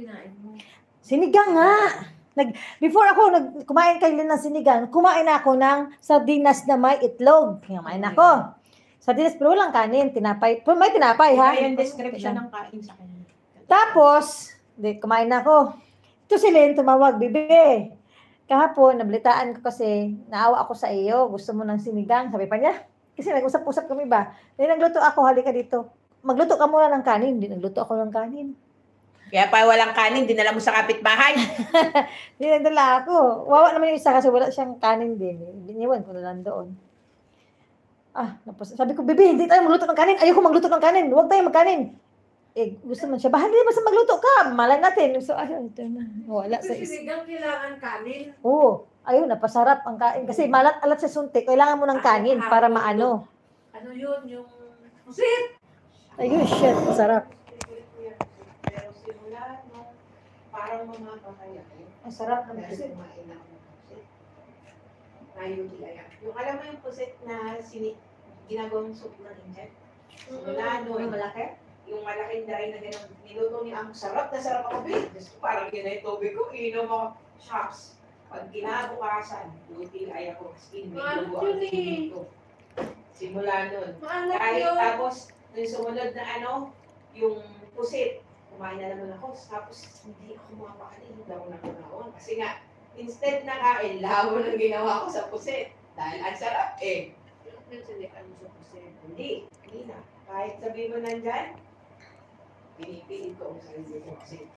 kinain mo? Sinigang nga. Before ako kumain kayo ng sinigang, kumain ako ng sardinas na may itlog. Kumain ako. Sardinas pero walang kanin, tinapay. Pero may tinapay ha. Iba yung description ng kain sa kanya. Tapos, kumain ako. Ito si Len, tumawag, Bibi. Kahapon, nabalitaan ko kasi, naawa ako sa iyo, gusto mo ng sinigang, sabi pa niya. Kasi nag-usap-usap kami ba? Nagluto ako, halika dito. Magluto ka muna ng kanin. Hindi, nagluto ako ng kanin. Kaya pa walang kanin, dinala mo sa kapitbahay. Hindi, nagdala ako. Wawa naman yung isa kasi wala siyang kanin din. Iniwan ko na lang doon. Sabi ko, Bibi, hindi tayo magluto ng kanin. Ayoko magluto ng kanin. Huwag tayo magkanin. Gusto man siya, hindi basta magluto ka, malay natin. So, ito na. Wala sa isa. Sinigang kailangan kanin. Oo. Ayun, napasarap ang kain. Kasi malat-alat sa suntik, kailangan mo ng kanin para maano. Ano yun? Yung pusit. Ayun, shit, masarap. Pero simula, no, parang mamapakaya kayo. Ang sarap ng Dahil pusit. kumain ako ng pusit. Ngayon kaya. Yung alam mo yung pusit na ginagawang soup ng inject? Simula, no, Yung malaki? yung malaking daray na gano'n, niluto ni Ang, sarap na sarap ako, babe. Diyos ko, parang ginay tubig ko, inom ako, shocks. Pag kinabukasan, buti ay ako, skin, may dugo ang skin ko. Simula nun. Kahit tapos, nung sumunod na yung pusit, kumain na naman ako, tapos hindi ako mapakain, hindi ako nakunaon. Kasi nga, instead na kain, labo ng ginawa ko sa pusit. Dahil ang sarap eh. Hindi na. Kahit sabihin mo nandyan, pinipilit ko ang sarili ko kasi